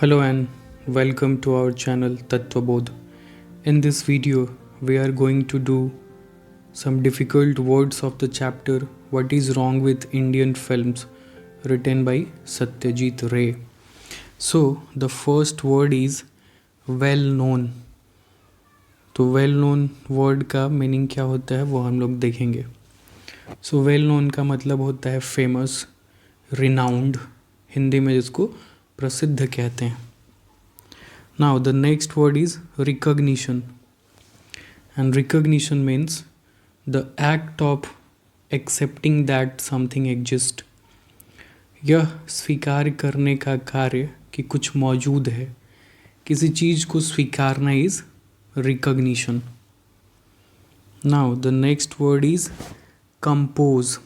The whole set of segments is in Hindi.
Hello and welcome to our channel Tattvabodh. In this video, we are going to do some difficult words of the chapter What is Wrong with Indian Films, written by Satyajit Ray. So, the first word is well known. तो वेल नोन वर्ड का मीनिंग क्या होता है वो हम लोग देखेंगे. सो वेल नोन का मतलब होता है फेमस, रिनाउंड, हिंदी में जिसको प्रसिद्ध कहते हैं. Now the next word is recognition, and recognition means the act of accepting that something exist. यह स्वीकार करने का कार्य कि कुछ मौजूद है. किसी चीज़ को स्वीकारना is recognition. Now the next word is compose.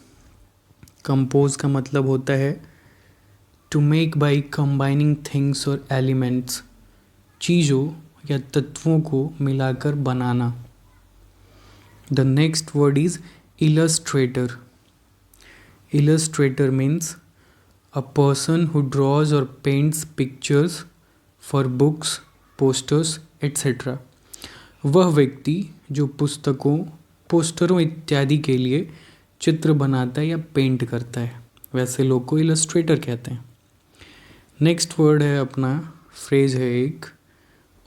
Compose का मतलब होता है to make by combining things or elements, चीज़ों या तत्वों को मिलाकर बनाना. The next word is illustrator. Illustrator means a person who draws or paints pictures for books, posters, etc. वह व्यक्ति जो पुस्तकों, पोस्टरों इत्यादि के लिए चित्र बनाता है या पेंट करता है, वैसे लोग को इलस्ट्रेटर कहते हैं. नेक्स्ट वर्ड है अपना, फ्रेज है एक,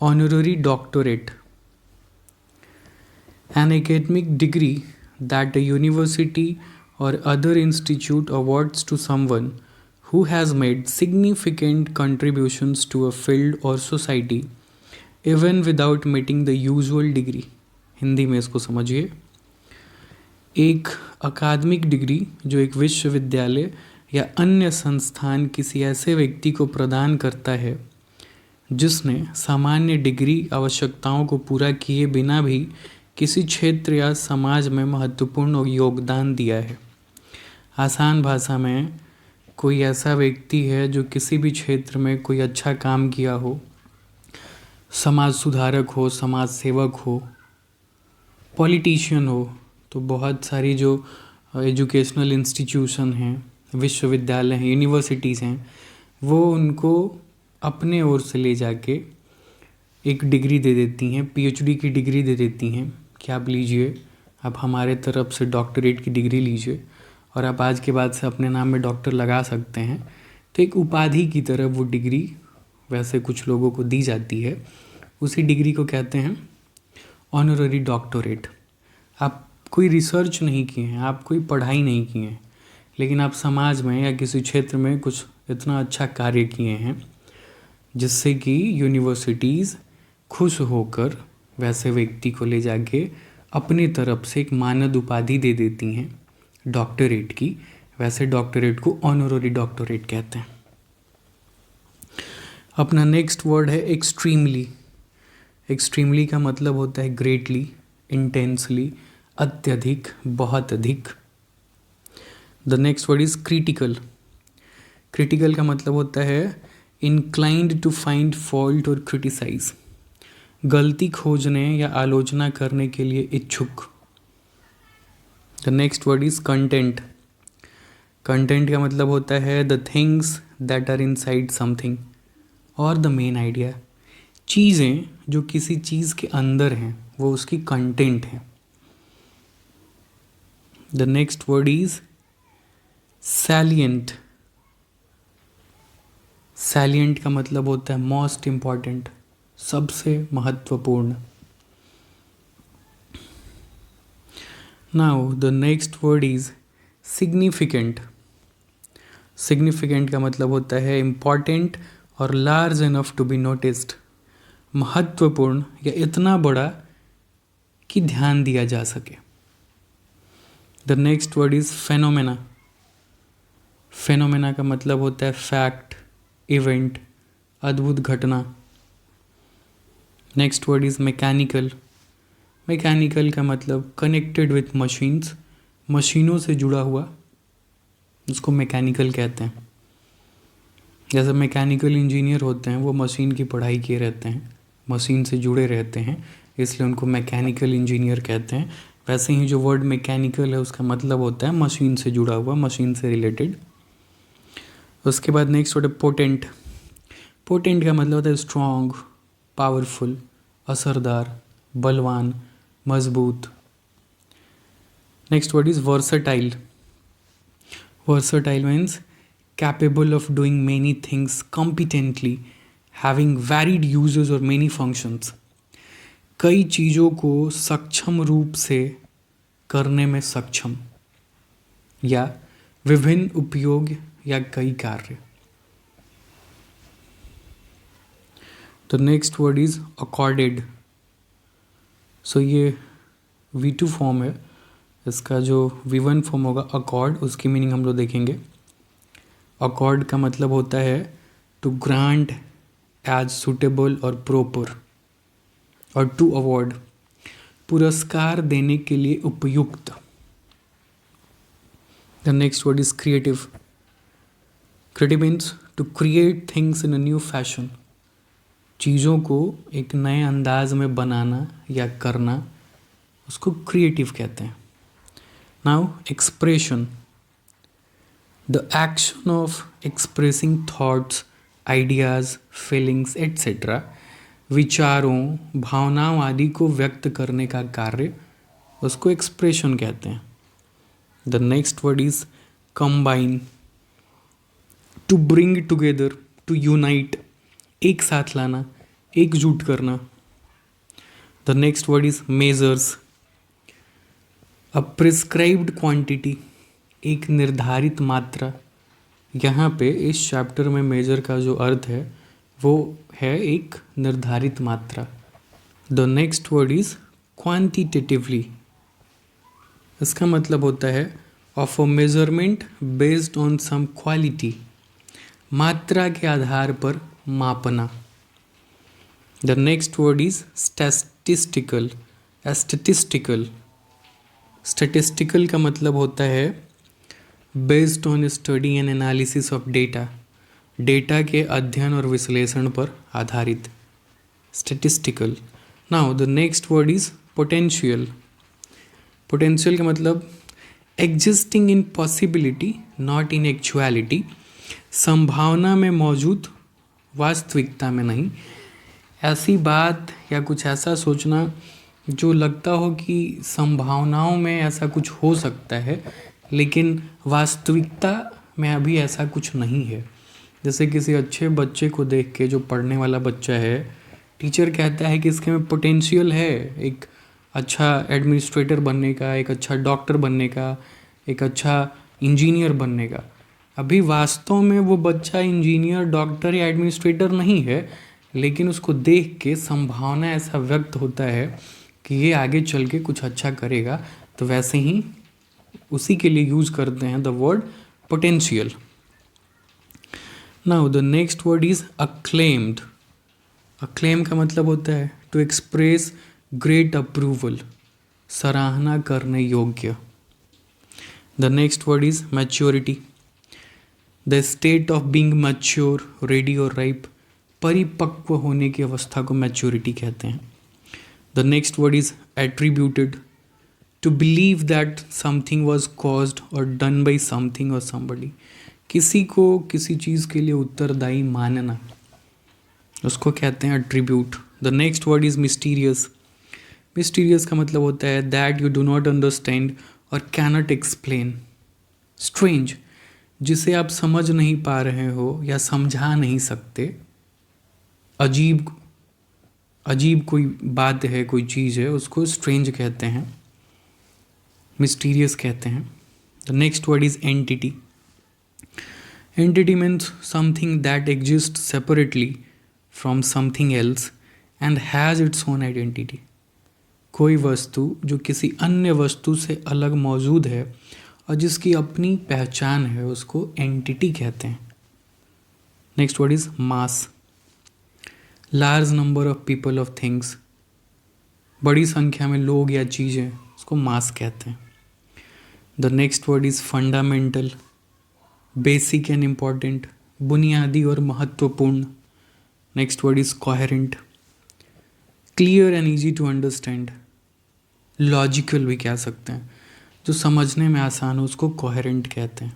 honorary doctorate. An academic degree that a university or other institute awards to someone who has made significant contributions to a field or society even without meeting the usual degree. Hindi में इसको समझिए, एक अकादमिक डिग्री जो एक विश्वविद्यालय या अन्य संस्थान किसी ऐसे व्यक्ति को प्रदान करता है जिसने सामान्य डिग्री आवश्यकताओं को पूरा किए बिना भी किसी क्षेत्र या समाज में महत्वपूर्ण योगदान दिया है. आसान भाषा में कोई ऐसा व्यक्ति है जो किसी भी क्षेत्र में कोई अच्छा काम किया हो, समाज सुधारक हो, समाज सेवक हो, पॉलिटिशियन हो. तो बहुत सारी जो एजुकेशनल इंस्टीट्यूशन हैं, विश्वविद्यालय हैं, यूनिवर्सिटीज़ हैं, वो उनको अपने ओर से ले जाके एक डिग्री दे देती हैं, पीएचडी की डिग्री दे देती हैं कि आप लीजिए, आप हमारे तरफ से डॉक्टरेट की डिग्री लीजिए और आप आज के बाद से अपने नाम में डॉक्टर लगा सकते हैं. तो एक उपाधि की तरह वो डिग्री वैसे कुछ लोगों को दी जाती है. उसी डिग्री को कहते हैं ऑनररी डॉक्टरेट. आप कोई रिसर्च नहीं किए हैं, आप कोई पढ़ाई नहीं किए हैं, लेकिन आप समाज में या किसी क्षेत्र में कुछ इतना अच्छा कार्य किए हैं जिससे कि यूनिवर्सिटीज़ खुश होकर वैसे व्यक्ति को ले जाके अपनी तरफ से एक मानद उपाधि दे देती हैं डॉक्टरेट की. वैसे डॉक्टरेट को ऑनररी डॉक्टरेट कहते हैं. अपना नेक्स्ट वर्ड है एक्सट्रीमली. एक्सट्रीमली का मतलब होता है ग्रेटली, इंटेंसली, अत्यधिक, बहुत अधिक. The next word is critical. Critical का मतलब होता है इंक्लाइंड टू फाइंड फॉल्ट और क्रिटिसाइज, गलती खोजने या आलोचना करने के लिए इच्छुक. The next word is content. Content का मतलब होता है the things that are inside something और द मेन आइडिया. चीज़ें जो किसी चीज़ के अंदर हैं वो उसकी कंटेंट है. The next word is salient. Salient का मतलब होता है मोस्ट इम्पॉर्टेंट, सबसे महत्वपूर्ण. Now the next word is significant. Significant का मतलब होता है इम्पॉर्टेंट और large enough to be noticed, महत्वपूर्ण या इतना बड़ा कि ध्यान दिया जा सके. The next word is phenomena. Phenomena का मतलब होता है फैक्ट, इवेंट, अद्भुत घटना. Next word is mechanical. Mechanical का मतलब कनेक्टेड विथ मशीन्स, मशीनों से जुड़ा हुआ, उसको मैकेनिकल कहते हैं. जैसे मैकेनिकल इंजीनियर होते हैं वो मशीन की पढ़ाई किए रहते हैं, मशीन से जुड़े रहते हैं, इसलिए उनको मैकेनिकल इंजीनियर कहते हैं. वैसे ही जो वर्ड मैकेनिकल है उसका मतलब होता है मशीन से जुड़ा हुआ, मशीन से रिलेटेड. उसके बाद नेक्स्ट वर्ड है पोटेंट. पोटेंट का मतलब होता है स्ट्रॉन्ग, पावरफुल, असरदार, बलवान, मजबूत। Next word is versatile. Versatile means capable of doing many things competently, having varied uses or many functions। कई चीज़ों को सक्षम रूप से करने में सक्षम या विभिन्न उपयोग या कई कार्य। The next word is accorded. So ये V2 फॉर्म है, इसका जो V1 फॉर्म होगा अकॉर्ड, उसकी मीनिंग हम लोग देखेंगे। अकॉर्ड का मतलब होता है टू ग्रांट एज सुटेबल और प्रॉपर, और टू अवॉर्ड पुरस्कार देने के लिए उपयुक्त। The next word is creative. Creative means to create things in a new fashion, चीज़ों को एक नए अंदाज में बनाना या करना, उसको क्रिएटिव कहते हैं। Now expression, the action of expressing thoughts, ideas, feelings etc. विचारों, भावनाओं आदि को व्यक्त करने का कार्य, उसको एक्सप्रेशन कहते हैं। The next word is combine. To bring together, to unite, एक साथ लाना, एकजुट करना। The next word is measures. A prescribed quantity, एक निर्धारित मात्रा। यहाँ पे इस चैप्टर में मेजर का जो अर्थ है वो है एक निर्धारित मात्रा। The next word is quantitatively. इसका मतलब होता है of a measurement based on some quality, मात्रा के आधार पर मापना। The next word is statistical. Statistical, statistical का मतलब होता है based on study and analysis of data, data के अध्ययन और विश्लेषण पर आधारित, statistical. Now the next word is potential. Potential का मतलब existing in possibility not in actuality, संभावना में मौजूद, वास्तविकता में नहीं। ऐसी बात या कुछ ऐसा सोचना जो लगता हो कि संभावनाओं में ऐसा कुछ हो सकता है लेकिन वास्तविकता में अभी ऐसा कुछ नहीं है। जैसे किसी अच्छे बच्चे को देख के, जो पढ़ने वाला बच्चा है, टीचर कहता है कि इसके में पोटेंशियल है एक अच्छा एडमिनिस्ट्रेटर बनने का, एक अच्छा डॉक्टर बनने का, एक अच्छा इंजीनियर बनने का। अभी वास्तव में वो बच्चा इंजीनियर, डॉक्टर या एडमिनिस्ट्रेटर नहीं है, लेकिन उसको देख के संभावना ऐसा व्यक्त होता है कि ये आगे चल के कुछ अच्छा करेगा। तो वैसे ही उसी के लिए यूज करते हैं the word potential. Now the next word is acclaimed. Acclaim का मतलब होता है टू एक्सप्रेस ग्रेट अप्रूवल, सराहना करने योग्य। The next word is maturity. The state of being mature, ready और राइप, परिपक्व होने की अवस्था को मैच्योरिटी कहते हैं। The next word is attributed. To believe that something was caused or done by something or somebody, किसी को किसी चीज़ के लिए उत्तरदायी मानना, उसको कहते हैं attribute. The next word is mysterious. Mysterious का मतलब होता है that you do not understand और कैनॉट एक्सप्लेन। स्ट्रेंज, जिसे आप समझ नहीं पा रहे हो या समझा नहीं सकते। अजीब, अजीब कोई बात है, कोई चीज़ है, उसको स्ट्रेंज कहते हैं, मिस्टीरियस कहते हैं। The next word is entity. Entity means something that exist separately from something else and has its own identity. कोई वस्तु जो किसी अन्य वस्तु से अलग मौजूद है और जिसकी अपनी पहचान है, उसको एंटिटी कहते हैं। Next word is mass. Large number of people of things, बड़ी संख्या में लोग या चीज़ें, उसको मास कहते हैं। The next word is fundamental, basic and important, बुनियादी और महत्वपूर्ण। Next word is coherent, clear and easy to understand, logical भी कह सकते हैं, जो समझने में आसान हो उसको कोहेरेंट कहते हैं।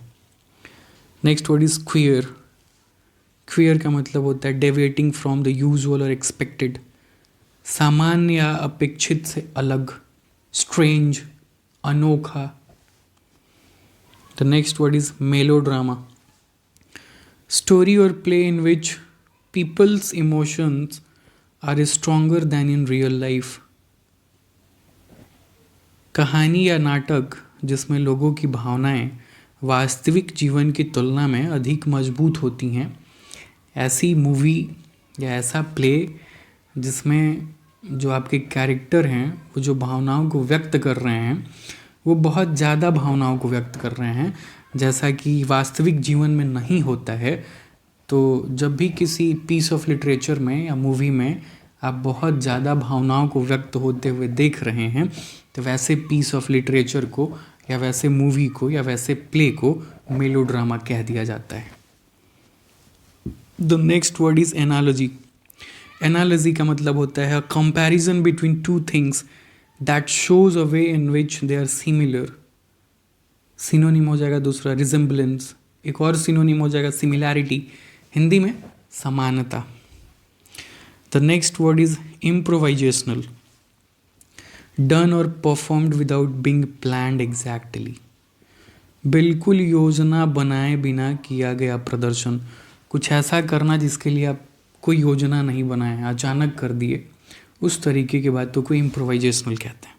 Next word is queer. Queer का मतलब होता है deviating from the usual or expected, सामान्य या अपेक्षित से अलग, स्ट्रेंज, अनोखा। The next word is melodrama, story or play in which people's emotions are stronger than in real life, कहानी या नाटक जिसमें लोगों की भावनाएं वास्तविक जीवन की तुलना में अधिक मजबूत होती हैं। ऐसी मूवी या ऐसा प्ले जिसमें जो आपके कैरेक्टर हैं वो जो भावनाओं को व्यक्त कर रहे हैं वो बहुत ज़्यादा भावनाओं को व्यक्त कर रहे हैं, जैसा कि वास्तविक जीवन में नहीं होता है। तो जब भी किसी पीस ऑफ लिटरेचर में या मूवी में आप बहुत ज़्यादा भावनाओं को व्यक्त होते हुए देख रहे हैं तो वैसे पीस ऑफ लिटरेचर को या वैसे मूवी को या वैसे प्ले को मेलोड्रामा कह दिया जाता है। The next word is analogy. Analogy का मतलब होता है comparison between two things that shows a way in which they are similar. Synonym हो जाएगा दूसरा रिजेम्बलेंस, एक और सिनोनिम हो जाएगा सिमिलैरिटी, हिंदी में समानता। The next word is improvisational, done or performed without being planned exactly, बिल्कुल योजना बनाए बिना किया गया प्रदर्शन, कुछ ऐसा करना जिसके लिए आप कोई योजना नहीं बनाए, अचानक कर दिए, उस तरीके की बात तो कोई इम्प्रोवाइजेशनल कहते हैं।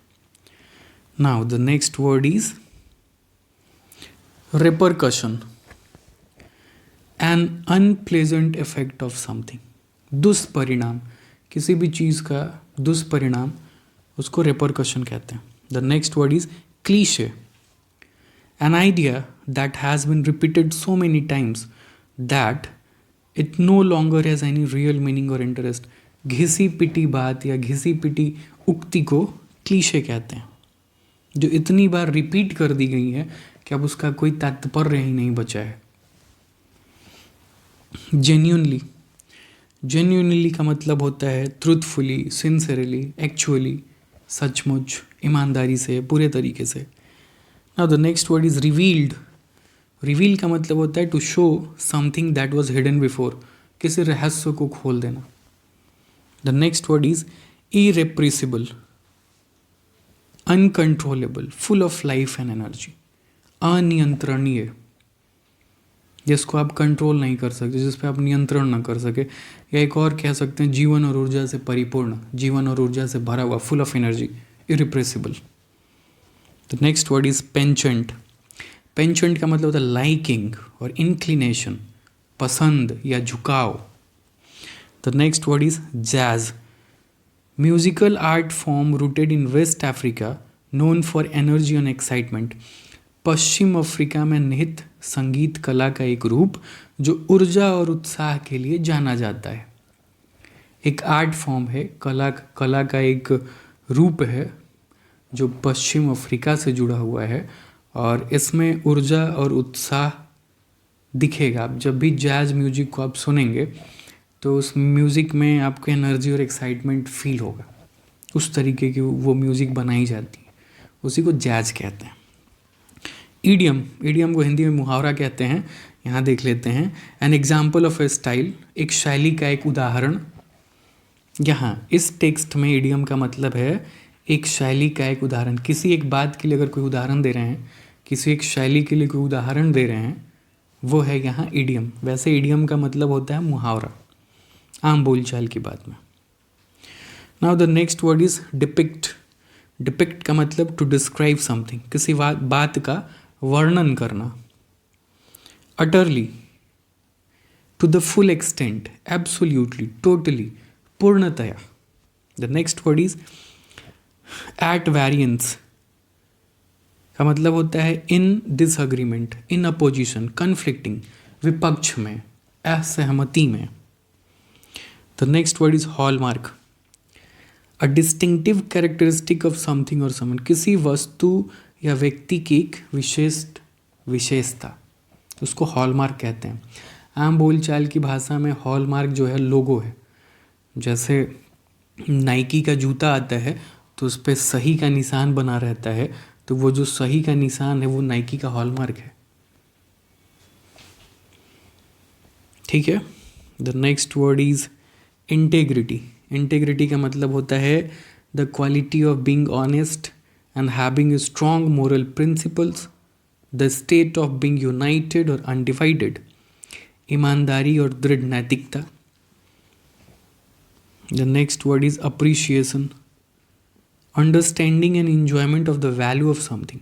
Now the next word is repercussion, N unpleasant effect of something, दुष्परिणाम, किसी भी चीज़ का दुष्परिणाम, उसको रिपरकशन कहते हैं। The next word is cliche, an idea that has been repeated so many times that it no longer has any real meaning or interest, घिसी पिटी बात या घिसी पिटी उक्ति को क्लीशे कहते हैं, जो इतनी बार रिपीट कर दी गई है कि अब उसका कोई तात्पर्य ही नहीं बचा है। जेन्युइनली, जेन्युइनली का मतलब होता है ट्रूथफुली, सिंसियरली, एक्चुअली, सचमुच, ईमानदारी से, पूरे तरीके से। Now the next word is revealed. Reveal का मतलब होता है to show something that was hidden before, किसी रहस्य को खोल देना। The next word is irrepressible, uncontrollable, full of life and energy, अनियंत्रणीय, जिसको आप कंट्रोल नहीं कर सकते, जिस पे आप नियंत्रण ना कर सके, या एक और कह सकते हैं जीवन और ऊर्जा से परिपूर्ण, जीवन और ऊर्जा से भरा हुआ, full of energy, irrepressible. The next word is penchant. Penchant का मतलब होता है लाइकिंग और इंक्लिनेशन, पसंद या झुकाव। The next word is jazz, musical art form rooted in West Africa known for energy and excitement, पश्चिम अफ्रीका में निहित संगीत कला का एक रूप जो ऊर्जा और उत्साह के लिए जाना जाता है। एक आर्ट फॉर्म है, कला का एक रूप है जो पश्चिम अफ्रीका से जुड़ा हुआ है और इसमें ऊर्जा और उत्साह दिखेगा। आप जब भी जैज म्यूजिक को आप सुनेंगे तो उस म्यूज़िक में आपको एनर्जी और एक्साइटमेंट फील होगा, उस तरीके की वो म्यूज़िक बनाई जाती है, उसी को जैज कहते हैं। ईडियम, ईडियम को हिंदी में मुहावरा कहते हैं। यहाँ देख लेते हैं, an example of A style, एक शैली का एक उदाहरण। यहाँ इस टेक्स्ट में ईडियम का मतलब है एक शैली का एक उदाहरण, किसी एक बात के लिए अगर कोई उदाहरण दे रहे हैं, किसी एक शैली के लिए कोई उदाहरण दे रहे हैं, वो है यहाँ ईडियम। वैसे ईडियम का मतलब होता है मुहावरा, आम बोलचाल की बात में। Now the next word is depict. Depict का मतलब टू डिस्क्राइब समथिंग, किसी बात का वर्णन करना। Utterly, to the full extent, absolutely, totally, पूर्णतया। The next word is at variance का मतलब होता है in disagreement, in opposition, conflicting, विपक्ष में, असहमति में। The next word is hallmark, a distinctive characteristic of something or someone, किसी वस्तु या व्यक्ति की एक विशेषता, उसको हॉलमार्क कहते हैं। आम बोलचाल की भाषा में हॉलमार्क जो है लोगो है। जैसे नाइकी का जूता आता है तो उस पर सही का निशान बना रहता है, तो वो जो सही का निशान है वो नाइकी का हॉलमार्क है। ठीक है। The next word is integrity. Integrity का मतलब होता है the quality of being honest and having strong moral principles, the state of being United और अनडिवाइडेड. ईमानदारी और दृढ़ नैतिकता. The next word is appreciation. Understanding and enjoyment of the value of something,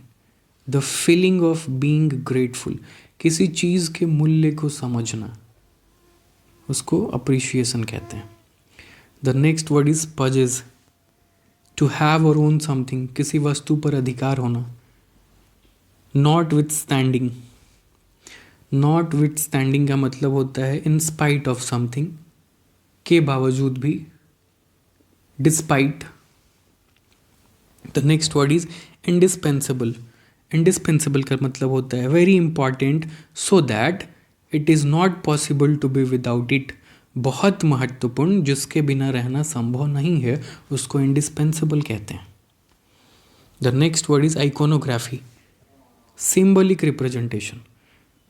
the feeling of being grateful. किसी चीज़ के मूल्य को समझना, उसको अप्रिशिएशन कहते हैं. The next word is possess. To have or own something, किसी वस्तु पर अधिकार होना. Notwithstanding. Notwithstanding का मतलब होता है इन स्पाइट ऑफ समथिंग, के बावजूद भी, despite. The next word is indispensable. Indispensable का मतलब होता है very important so that it is not possible to be without it. बहुत महत्वपूर्ण, जिसके बिना रहना संभव नहीं है, उसको इंडिस्पेंसिबल कहते हैं. The next word is iconography. Symbolic representation.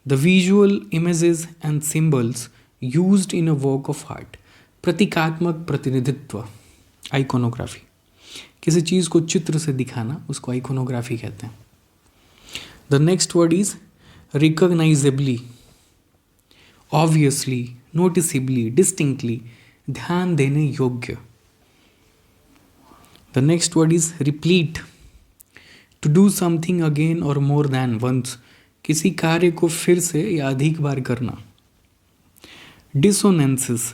The visual images and symbols used in a work of art. प्रतीकात्मक प्रतिनिधित्व, आइकोनोग्राफी. किसी चीज़ को चित्र से दिखाना, उसको आइकोनोग्राफी कहते हैं. The next word is recognisably, obviously, noticeably, distinctly, ध्यान देने योग्य. The next word is replete. To do something again or more then once. किसी कार्य को फिर से या अधिक बार करना. Dissonances,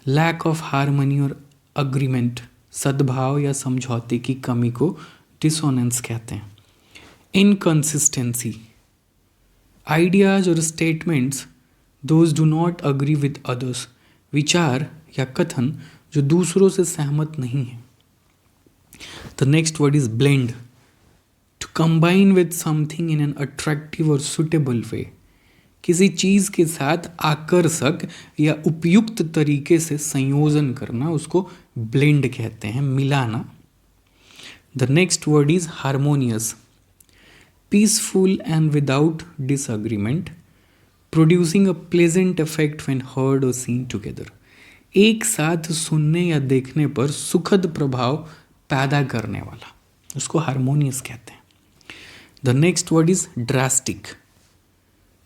lack of harmony or agreement. सद्भाव या समझौते की कमी को डिसोनेंस कहते हैं. Inconsistency, ideas or statements those do not agree with others. विचार या कथन जो दूसरों से सहमत नहीं है. The next word is blend. To combine with something in an attractive or suitable way. किसी चीज़ के साथ आकर्षक या उपयुक्त तरीके से संयोजन करना, उसको ब्लेंड कहते हैं, मिलाना. The next word is harmonious. Peaceful and without disagreement, producing a pleasant effect when heard और सीन टुगेदर. एक साथ सुनने या देखने पर सुखद प्रभाव पैदा करने वाला, उसको हारमोनियस कहते हैं. The next word is drastic.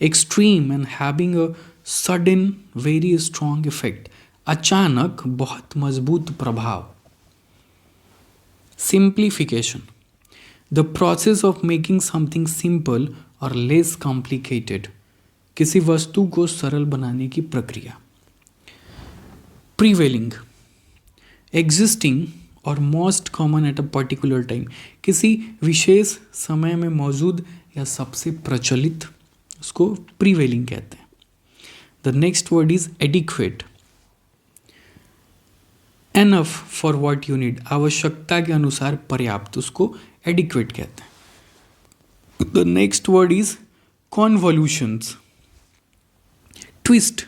Extreme and having a sudden very strong effect. अचानक बहुत मजबूत प्रभाव. Simplification. The process of making something simple और लेस कॉम्प्लिकेटेड. किसी वस्तु को सरल बनाने की प्रक्रिया. प्रीवेलिंग. एग्जिस्टिंग और most common at a particular time. किसी विशेष समय में मौजूद या सबसे प्रचलित, उसको प्रीवेलिंग कहते हैं. The next word is adequate. Enough for what you need. आवश्यकता के अनुसार पर्याप्त, उसको एडिक्वेट कहते हैं. The next word is convolutions. Twist,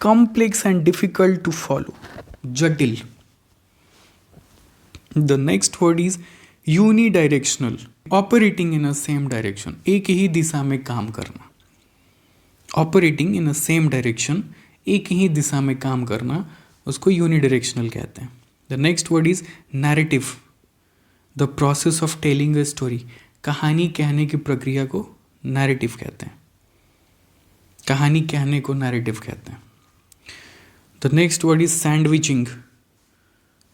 complex and difficult to follow, जटिल. The next word is unidirectional. Operating in a same direction, एक ही दिशा में काम करना. Operating in a same direction, एक ही दिशा में काम करना, उसको यूनिडायरेक्शनल कहते हैं. The next word is narrative. The process of telling a story. कहानी कहने की प्रक्रिया को नैरेटिव कहते हैं. कहानी कहने को नैरेटिव कहते हैं. The next word is sandwiching.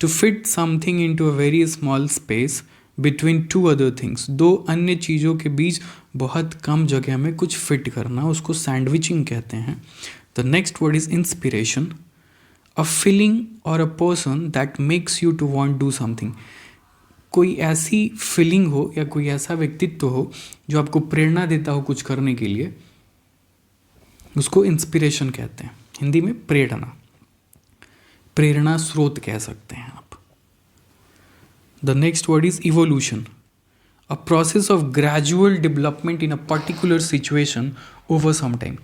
To fit something into a very small space between two other things. दो अन्य चीज़ों के बीच बहुत कम जगह में कुछ फिट करना, उसको सैंडविचिंग कहते हैं. The next word is inspiration. A feeling or a person that makes you to want do something. कोई ऐसी फीलिंग हो या कोई ऐसा व्यक्तित्व हो जो आपको प्रेरणा देता हो कुछ करने के लिए, उसको इंस्पिरेशन कहते हैं. हिंदी में प्रेरणा, प्रेरणा स्रोत कह सकते हैं आप. The next word is evolution. A process of gradual development in a particular situation over some time.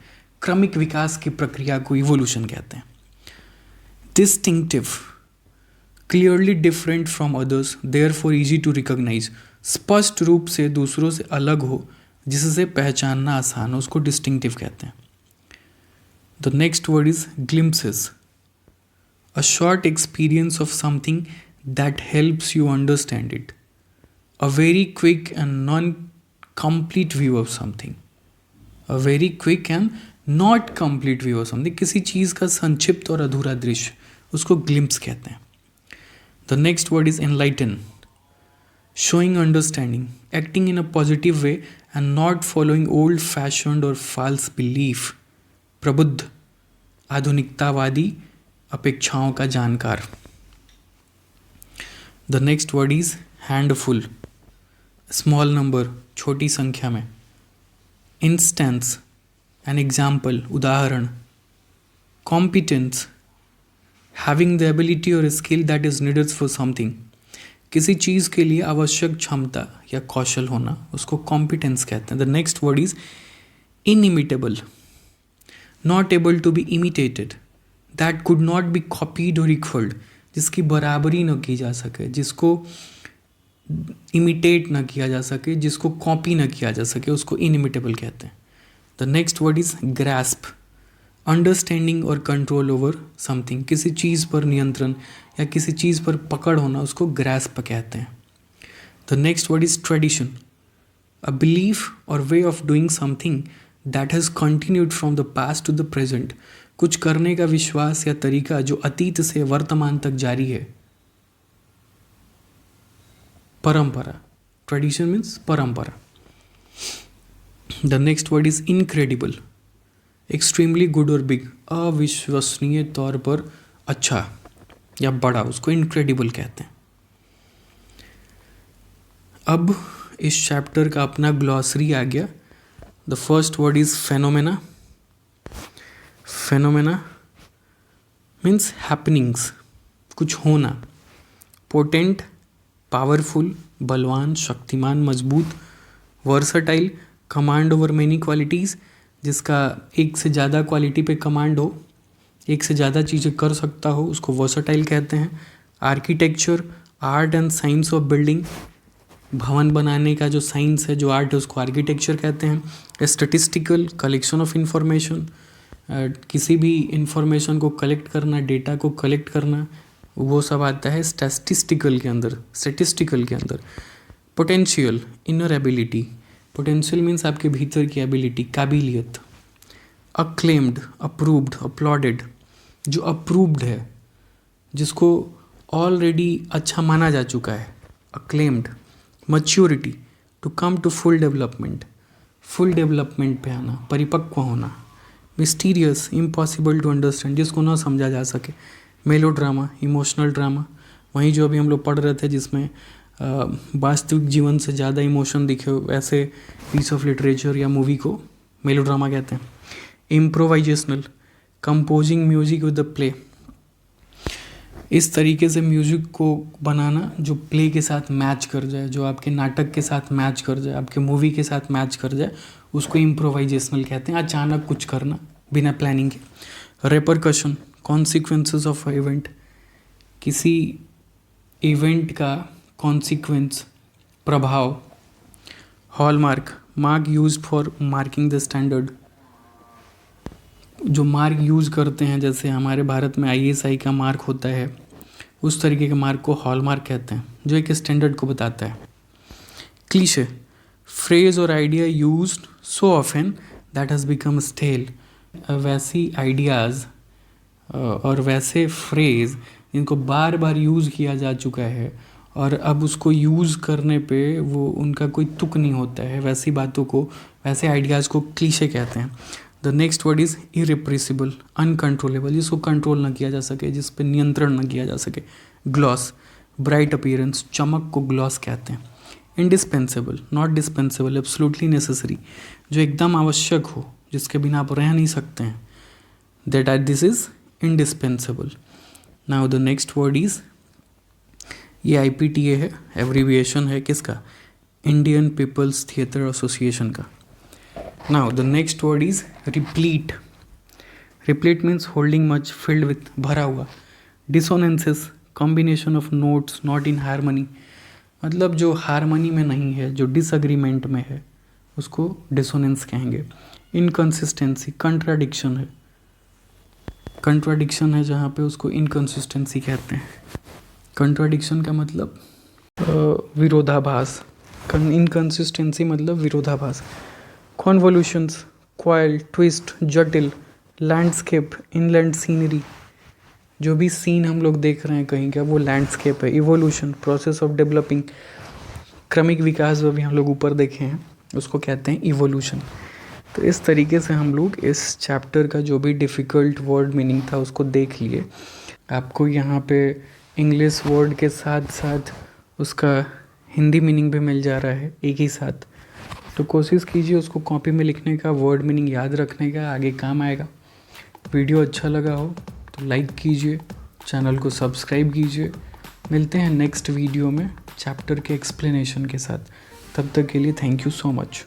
क्रमिक विकास की प्रक्रिया को इवोल्यूशन कहते हैं. Distinctive, clearly different from others, therefore easy to recognise. स्पष्ट रूप से दूसरों से अलग हो, जिससे पहचानना आसान हो, उसको डिस्टिंक्टिव कहते हैं. The next word is glimpses. A short experience of something that helps you understand it. A very quick and non-complete view of something. A very quick and not complete view of something. किसी चीज़ का संक्षिप्त और अधूरा दृश्य, उसको glimpse कहते हैं. The next word is enlighten. Showing understanding, acting in a positive way and not following old-fashioned or false belief. प्रबुद्ध, आधुनिकतावादी, अपेक्षाओं का जानकार. The next word is handful. Small number, छोटी संख्या में. Instance, an example, उदाहरण. Competence, having the ability or skill that is needed for something. किसी चीज़ के लिए आवश्यक क्षमता या कौशल होना, उसको कॉम्पिटेंस कहते हैं. The next word is inimitable, not able to be imitated, that could not be copied or equaled, जिसकी बराबरी न की जा सके, जिसको इमिटेट न किया जा सके, जिसको कॉपी न किया जा सके, उसको inimitable कहते हैं. The next word is grasp, understanding और कंट्रोल ओवर समथिंग, किसी चीज़ पर नियंत्रण या किसी चीज़ पर पकड़ होना, उसको ग्रैस्प कहते हैं. The next word is tradition, a belief or way of doing something that has continued from the past to the present, कुछ करने का विश्वास या तरीका जो अतीत से वर्तमान तक जारी है. परंपरा, ट्रेडिशन मीन्स परंपरा. The next word is incredible, extremely good और बिग, अविश्वसनीय तौर पर अच्छा या बड़ा, उसको इनक्रेडिबल कहते हैं. अब इस चैप्टर का अपना ग्लॉसरी आ गया. The first word is phenomena. Phenomena means happenings, कुछ होना. पोटेंट, पावरफुल, बलवान, शक्तिमान, मजबूत. Versatile, command over many qualities, जिसका एक से ज़्यादा क्वालिटी पे कमांड हो, एक से ज़्यादा चीज़ें कर सकता हो, उसको वर्सटाइल कहते हैं. Architecture, art and science of building, भवन बनाने का जो साइंस है, जो आर्ट है, उसको आर्किटेक्चर कहते हैं. स्टैटिस्टिकल, कलेक्शन ऑफ इंफॉर्मेशन, किसी भी इंफॉर्मेशन को कलेक्ट करना, डेटा को कलेक्ट करना, वो सब आता है स्टैटिस्टिकल के अंदर. Potential, inner ability. Potential means आपके भीतर की एबिलिटी, काबिलियत. अक्लेम्ड, अप्रूव्ड, अपलॉडेड, जो अप्रूव्ड है, जिसको ऑलरेडी अच्छा माना जा चुका है, acclaimed. Maturity, to come to full development पे आना, परिपक्व होना. मिस्टीरियस, इम्पॉसिबल टू अंडरस्टैंड, जिसको ना समझा जा सके. मेलोड्रामा, इमोशनल ड्रामा, वहीं जो अभी हम लोग पढ़ रहे थे जिसमें वास्तविक जीवन से ज़्यादा इमोशन दिखे, वैसे पीस ऑफ लिटरेचर या मूवी को मेलोड्रामा कहते हैं. Improvisational, composing music with the play, इस तरीके से म्यूजिक को बनाना जो प्ले के साथ मैच कर जाए, जो आपके नाटक के साथ मैच कर जाए, आपके मूवी के साथ मैच कर जाए, उसको इम्प्रोवाइजेशनल कहते हैं. अचानक कुछ करना बिना प्लानिंग के. रेपरकशन, कॉन्सिक्वेंसेस ऑफ इवेंट, किसी इवेंट का कॉन्सिक्वेंस, प्रभाव. Hallmark, mark used for marking the standard, जो मार्क यूज़ करते हैं, जैसे हमारे भारत में ISI का मार्क होता है, उस तरीके के मार्क को हॉलमार्क कहते हैं, जो एक स्टैंडर्ड को बताता है. Cliche, phrase or idea used so often that has become stale, वैसी आइडियाज़ और वैसे फ्रेज इनको बार बार यूज़ किया जा चुका है और अब उसको यूज़ करने पे वो उनका कोई तुक नहीं होता है, वैसी बातों को, वैसे आइडियाज़ को क्लीशे कहते हैं. The next word is irrepressible, uncontrollable, जिसको कंट्रोल ना किया जा सके, जिस पे नियंत्रण ना किया जा सके. ग्लॉस, ब्राइट अपीयरेंस, चमक को ग्लॉस कहते हैं. Indispensable, not dispensable, absolutely necessary, जो एकदम आवश्यक हो, जिसके बिना आप रह नहीं सकते हैं, this is indispensable. Now the next word is, ये IPTA है, एब्रीविएशन है किसका, इंडियन पीपल्स थिएटर एसोसिएशन का. Now the next word is replete. Replete means holding much, filled with, भरा हुआ. Dissonances, combination of notes not in harmony, मतलब जो हारमोनी में नहीं है, जो डिसएग्रीमेंट में है, उसको डिसोनेंस कहेंगे. इनकन्सिस्टेंसी, कंट्राडिक्शन है. कंट्राडिक्शन है जहाँ पे उसको इनकंसिस्टेंसी कहते हैं। कंट्राडिक्शन का मतलब विरोधाभास, इनकंसिस्टेंसी मतलब विरोधाभास। कॉन्वोल्यूशंस, क्वाइल, ट्विस्ट, जटिल, लैंडस्केप, इनलैंड सीनरी, जो भी सीन हम लोग देख रहे हैं कहीं का वो लैंडस्केप है। इवोल्यूशन, प्रोसेस ऑफ डेवलपिंग, क्रमिक विकास जो भी हम लोग ऊपर देखे हैं उसको कहते हैं इवोल्यूशन। तो इस तरीके से हम लोग इस चैप्टर का जो भी डिफ़िकल्ट वर्ड मीनिंग था उसको देख लिए। आपको यहाँ पे इंग्लिश वर्ड के साथ साथ उसका हिंदी मीनिंग भी मिल जा रहा है एक ही साथ। तो कोशिश कीजिए उसको कॉपी में लिखने का, वर्ड मीनिंग याद रखने का, आगे काम आएगा। वीडियो अच्छा लगा हो तो लाइक कीजिए, चैनल को सब्सक्राइब कीजिए। मिलते हैं नेक्स्ट वीडियो में चैप्टर के एक्सप्लेनेशन के साथ। तब तक के लिए थैंक यू सो मच।